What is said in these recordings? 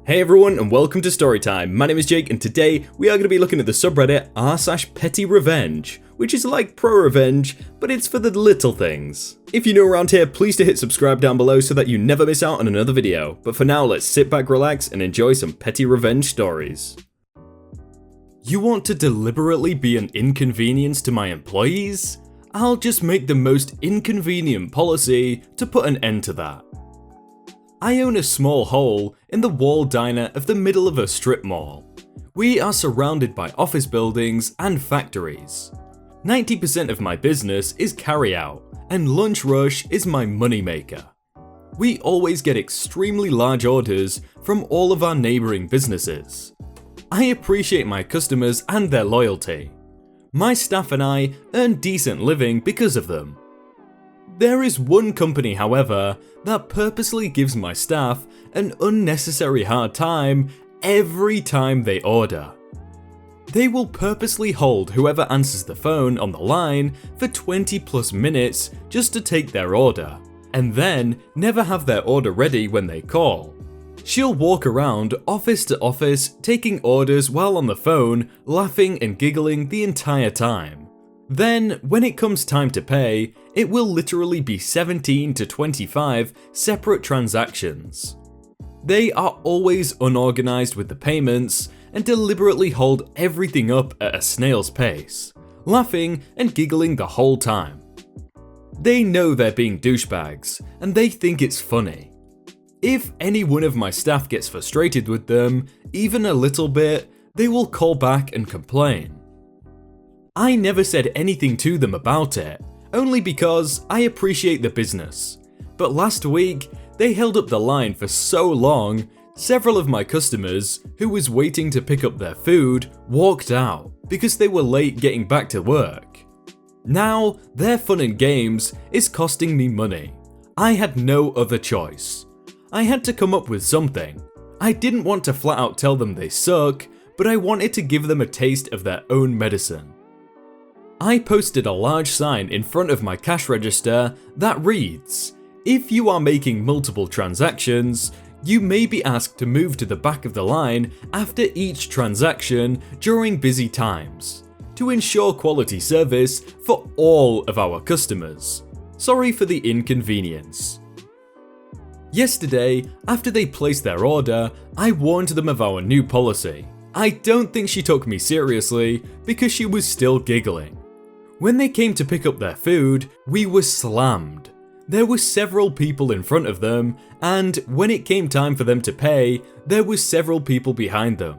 Hey everyone and welcome to Storytime. My name is Jake and today we are going to be looking at the subreddit r/pettyrevenge, which is like pro-revenge, but it's for the little things. If you're new around here, please do hit subscribe down below so that you never miss out on another video. But for now, let's sit back, relax, and enjoy some petty revenge stories. You want to deliberately be an inconvenience to my employees? I'll just make the most inconvenient policy to put an end to that. I own a small hole in the wall diner of the middle of a strip mall. We are surrounded by office buildings and factories. 90% of my business is carry-out, and lunch rush is my moneymaker. We always get extremely large orders from all of our neighboring businesses. I appreciate my customers and their loyalty. My staff and I earn decent living because of them. There is one company, however, that purposely gives my staff an unnecessary hard time every time they order. They will purposely hold whoever answers the phone on the line for 20 plus minutes just to take their order, and then never have their order ready when they call. She'll walk around office to office taking orders while on the phone, laughing and giggling the entire time. Then, when it comes time to pay, it will literally be 17 to 25 separate transactions. They are always unorganized with the payments and deliberately hold everything up at a snail's pace, laughing and giggling the whole time. They know they're being douchebags and they think it's funny. If any one of my staff gets frustrated with them, even a little bit, they will call back and complain. I never said anything to them about it, only because I appreciate the business. But last week, they held up the line for so long, several of my customers, who was waiting to pick up their food, walked out because they were late getting back to work. Now, their fun and games is costing me money. I had no other choice. I had to come up with something. I didn't want to flat out tell them they suck, but I wanted to give them a taste of their own medicine. I posted a large sign in front of my cash register that reads, "If you are making multiple transactions, you may be asked to move to the back of the line after each transaction during busy times, to ensure quality service for all of our customers. Sorry for the inconvenience." Yesterday, after they placed their order, I warned them of our new policy. I don't think she took me seriously because she was still giggling. When they came to pick up their food, we were slammed. There were several people in front of them, and when it came time for them to pay, there were several people behind them.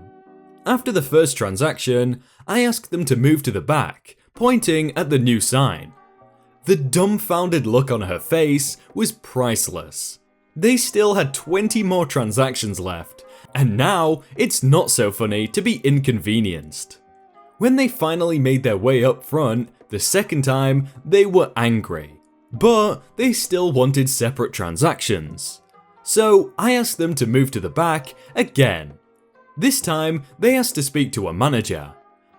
After the first transaction, I asked them to move to the back, pointing at the new sign. The dumbfounded look on her face was priceless. They still had 20 more transactions left, and now it's not so funny to be inconvenienced. When they finally made their way up front, the second time, they were angry, but they still wanted separate transactions. So I asked them to move to the back again. This time, they asked to speak to a manager.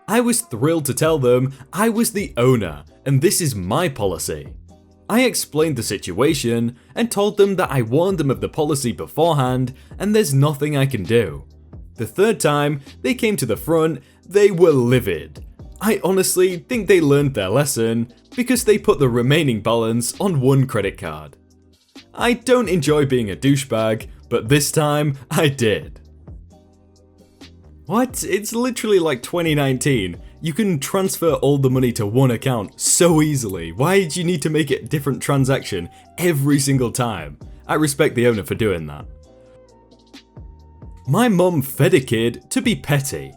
I was thrilled to tell them I was the owner and this is my policy. I explained the situation and told them that I warned them of the policy beforehand and there's nothing I can do. The third time they came to the front, they were livid. I honestly think they learned their lesson because they put the remaining balance on one credit card. I don't enjoy being a douchebag, but this time I did. What? It's literally like 2019. You can transfer all the money to one account so easily. Why do you need to make it a different transaction every single time? I respect the owner for doing that. My mum fed a kid to be petty.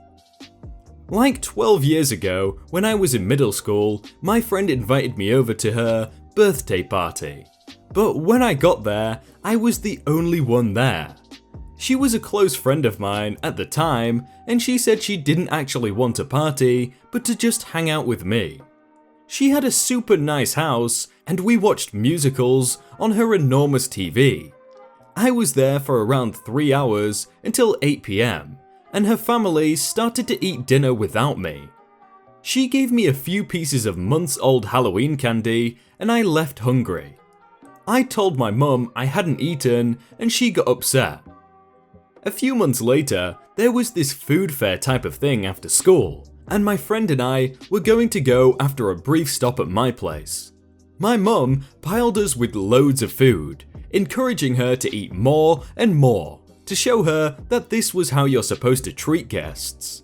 Like 12 years ago, when I was in middle school, my friend invited me over to her birthday party. But when I got there, I was the only one there. She was a close friend of mine at the time, and she said she didn't actually want a party, but to just hang out with me. She had a super nice house, and we watched musicals on her enormous TV. I was there for around 3 hours until 8 PM. And her family started to eat dinner without me. She gave me a few pieces of months-old Halloween candy and I left hungry. I told my mum I hadn't eaten and she got upset. A few months later, there was this food fair type of thing after school, and my friend and I were going to go after a brief stop at my place. My mum piled us with loads of food, encouraging her to eat more and more, to show her that this was how you're supposed to treat guests.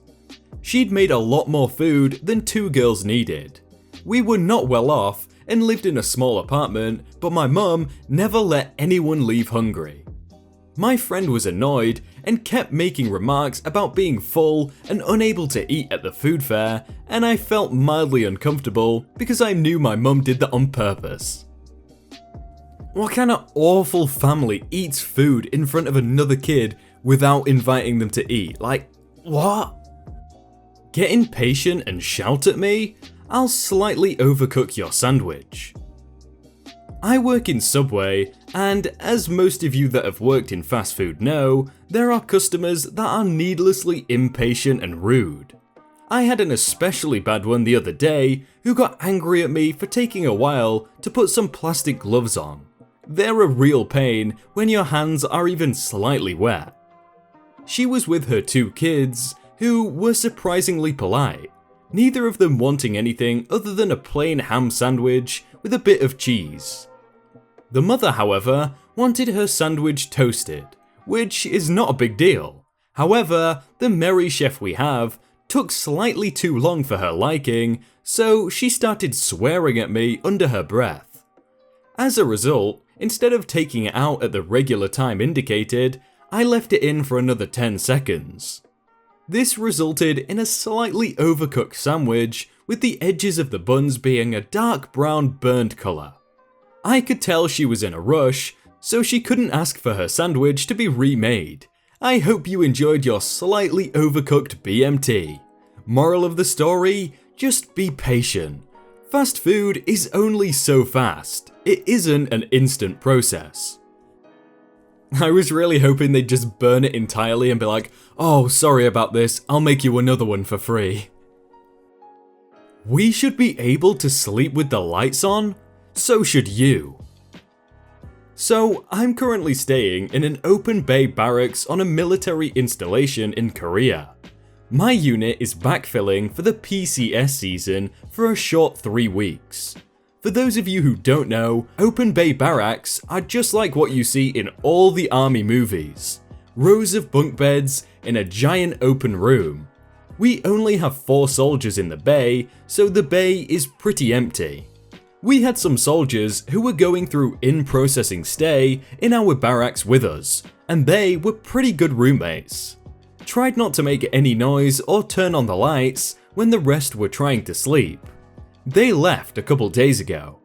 She'd made a lot more food than two girls needed. We were not well off and lived in a small apartment, but my mum never let anyone leave hungry. My friend was annoyed and kept making remarks about being full and unable to eat at the food fair, and I felt mildly uncomfortable because I knew my mum did that on purpose. What kind of awful family eats food in front of another kid without inviting them to eat? Like, what? Get impatient and shout at me? I'll slightly overcook your sandwich. I work in Subway, and as most of you that have worked in fast food know, there are customers that are needlessly impatient and rude. I had an especially bad one the other day who got angry at me for taking a while to put some plastic gloves on. They're a real pain when your hands are even slightly wet. She was with her two kids, who were surprisingly polite, neither of them wanting anything other than a plain ham sandwich with a bit of cheese. The mother, however, wanted her sandwich toasted, which is not a big deal. However, the merry chef we have took slightly too long for her liking, so she started swearing at me under her breath. As a result, instead of taking it out at the regular time indicated, I left it in for another 10 seconds. This resulted in a slightly overcooked sandwich with the edges of the buns being a dark brown burned colour. I could tell she was in a rush, so she couldn't ask for her sandwich to be remade. I hope you enjoyed your slightly overcooked BMT. Moral of the story? Just be patient. Fast food is only so fast. It isn't an instant process. I was really hoping they'd just burn it entirely and be like, "Oh, sorry about this, I'll make you another one for free." We should be able to sleep with the lights on? So should you. So, I'm currently staying in an open bay barracks on a military installation in Korea. My unit is backfilling for the PCS season for a short 3 weeks. For those of you who don't know, open bay barracks are just like what you see in all the army movies. Rows of bunk beds in a giant open room. We only have 4 soldiers in the bay, so the bay is pretty empty. We had some soldiers who were going through in-processing stay in our barracks with us, and they were pretty good roommates. Tried not to make any noise or turn on the lights when the rest were trying to sleep. They left a couple days ago.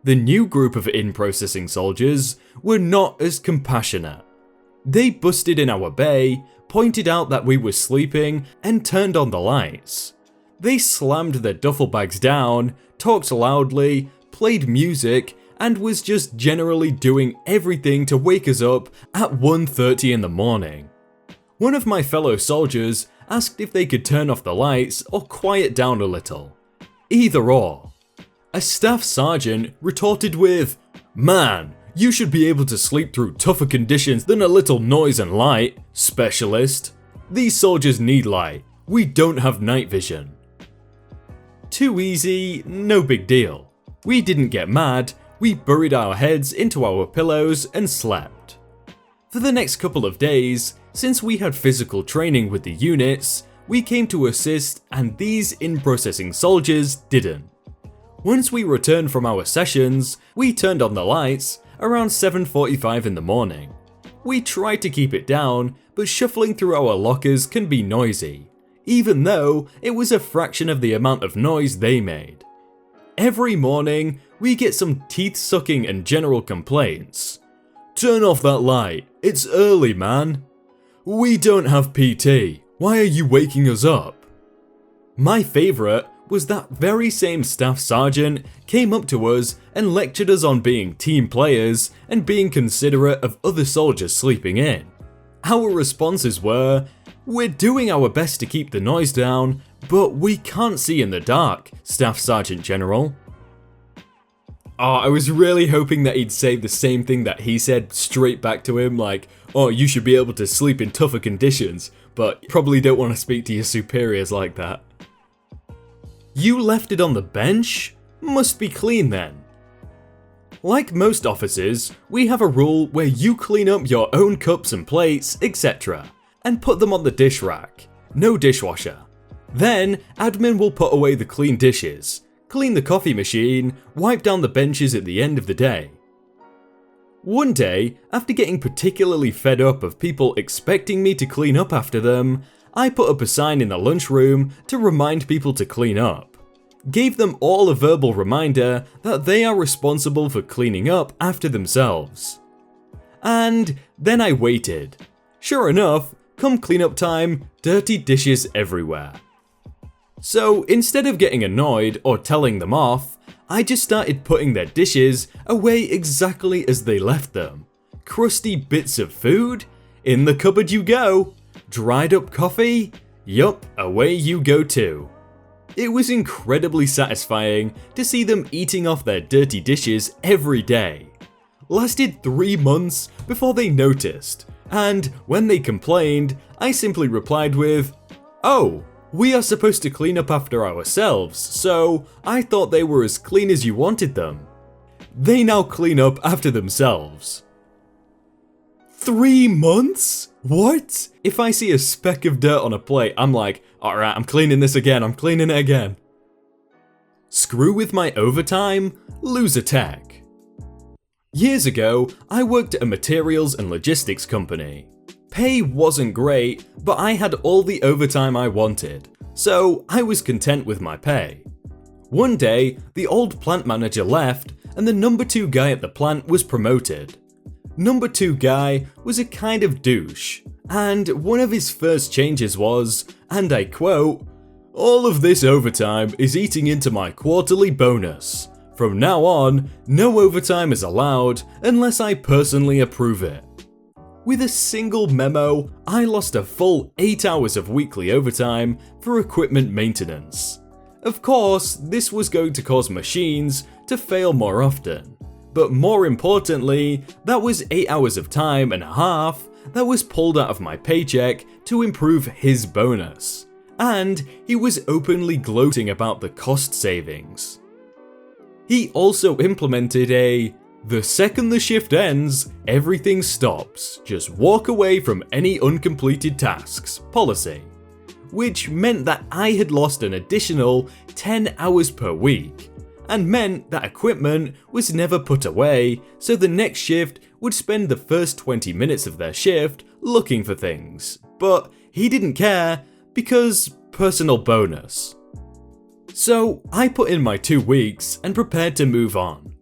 The new group of in-processing soldiers were not as compassionate. They busted in our bay, pointed out that we were sleeping, and turned on the lights. They slammed their duffel bags down, talked loudly, played music, and was just generally doing everything to wake us up at 1:30 in the morning. One of my fellow soldiers asked if they could turn off the lights or quiet down a little. Either or. A staff sergeant retorted with, "Man, you should be able to sleep through tougher conditions than a little noise and light, specialist. These soldiers need light. We don't have night vision." Too easy, no big deal. We didn't get mad, we buried our heads into our pillows and slept. For the next couple of days, since we had physical training with the units, we came to assist and these in-processing soldiers didn't. Once we returned from our sessions, we turned on the lights around 7:45 in the morning. We tried to keep it down, but shuffling through our lockers can be noisy, even though it was a fraction of the amount of noise they made. Every morning, we get some teeth-sucking and general complaints. "Turn off that light, it's early, man." "We don't have PT, why are you waking us up?" My favourite was that very same staff sergeant came up to us and lectured us on being team players and being considerate of other soldiers sleeping in. Our responses were, "We're doing our best to keep the noise down, but we can't see in the dark, Staff Sergeant General." Oh, I was really hoping that he'd say the same thing that he said straight back to him, like, oh, you should be able to sleep in tougher conditions, but you probably don't want to speak to your superiors like that. You left it on the bench? Must be clean then. Like most offices, we have a rule where you clean up your own cups and plates, etc., and put them on the dish rack. No dishwasher. Then, admin will put away the clean dishes, clean the coffee machine, wipe down the benches at the end of the day. One day, after getting particularly fed up of people expecting me to clean up after them, I put up a sign in the lunchroom to remind people to clean up. Gave them all a verbal reminder that they are responsible for cleaning up after themselves. And then I waited. Sure enough, come cleanup time, dirty dishes everywhere. So instead of getting annoyed or telling them off, I just started putting their dishes away exactly as they left them. Crusty bits of food? In the cupboard you go. Dried up coffee? Yup, away you go too. It was incredibly satisfying to see them eating off their dirty dishes every day. Lasted 3 months before they noticed, and when they complained, I simply replied with, "Oh, we are supposed to clean up after ourselves, so I thought they were as clean as you wanted them." They now clean up after themselves. 3 months? What? If I see a speck of dirt on a plate, I'm like, alright, I'm cleaning this again, I'm cleaning it again. Screw with my overtime? Lose a tech. Years ago, I worked at a materials and logistics company. Pay wasn't great, but I had all the overtime I wanted, so I was content with my pay. One day, the old plant manager left, and the number 2 guy at the plant was promoted. Number 2 guy was a kind of douche, and one of his first changes was, and I quote, "All of this overtime is eating into my quarterly bonus. From now on, no overtime is allowed unless I personally approve it." With a single memo, I lost a full 8 hours of weekly overtime for equipment maintenance. Of course, this was going to cause machines to fail more often. But more importantly, that was 8 hours of time and a half that was pulled out of my paycheck to improve his bonus. And he was openly gloating about the cost savings. He also implemented the second the shift ends, everything stops, just walk away from any uncompleted tasks policy. Which meant that I had lost an additional 10 hours per week. And meant that equipment was never put away, so the next shift would spend the first 20 minutes of their shift looking for things. But he didn't care, because personal bonus. So I put in my 2 weeks and prepared to move on.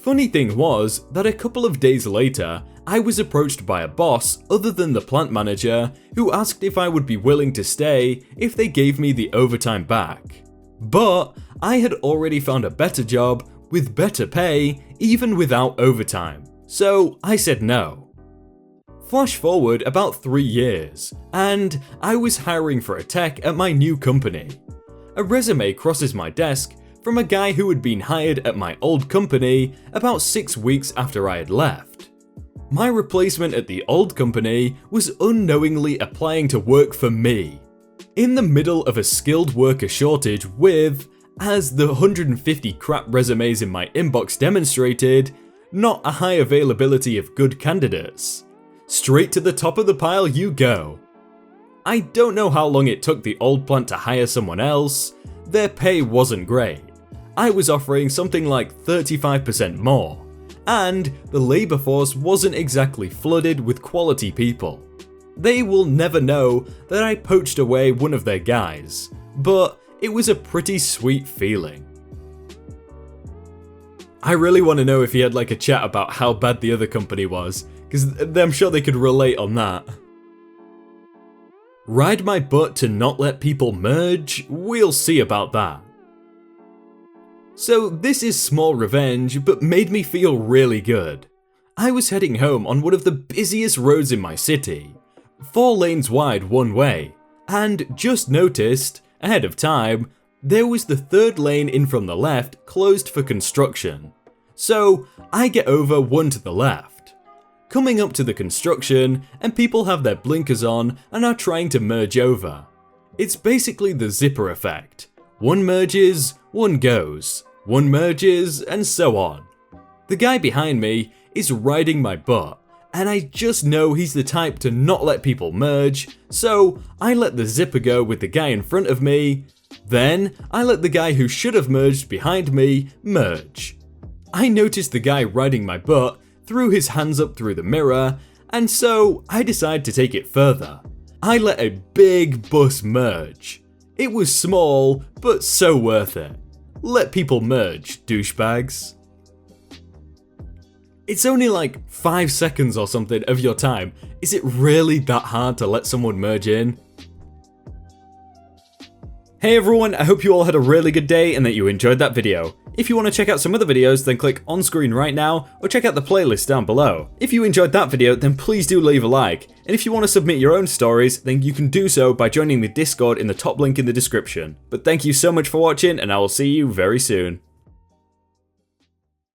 Funny thing was that a couple of days later, I was approached by a boss other than the plant manager who asked if I would be willing to stay if they gave me the overtime back. But I had already found a better job with better pay even without overtime, so I said no. Flash forward about 3 years, and I was hiring for a tech at my new company. A resume crosses my desk from a guy who had been hired at my old company about 6 weeks after I had left. My replacement at the old company was unknowingly applying to work for me. In the middle of a skilled worker shortage with, as the 150 crap resumes in my inbox demonstrated, not a high availability of good candidates. Straight to the top of the pile you go. I don't know how long it took the old plant to hire someone else. Their pay wasn't great. I was offering something like 35% more, and the labour force wasn't exactly flooded with quality people. They will never know that I poached away one of their guys, but it was a pretty sweet feeling. I really want to know if he had like a chat about how bad the other company was, because I'm sure they could relate on that. Ride my butt to not let people merge? We'll see about that. So this is small revenge, but made me feel really good. I was heading home on one of the busiest roads in my city, 4 lanes wide one way, and just noticed, ahead of time, there was the 3rd lane in from the left closed for construction. so I get over one to the left. Coming up to the construction, and people have their blinkers on and are trying to merge over. It's basically the zipper effect. One merges, one goes. One merges, and so on. The guy behind me is riding my butt, and I just know he's the type to not let people merge, so I let the zipper go with the guy in front of me. Then I let the guy who should have merged behind me merge. I noticed the guy riding my butt threw his hands up through the mirror, and so I decided to take it further. I let a big bus merge. It was small, but so worth it. Let people merge, douchebags. It's only like 5 seconds or something of your time. Is it really that hard to let someone merge in? Hey everyone, I hope you all had a really good day and that you enjoyed that video. If you want to check out some other videos, then click on screen right now, or check out the playlist down below. If you enjoyed that video, then please do leave a like. And if you want to submit your own stories, then you can do so by joining the Discord in the top link in the description. But thank you so much for watching, and I will see you very soon.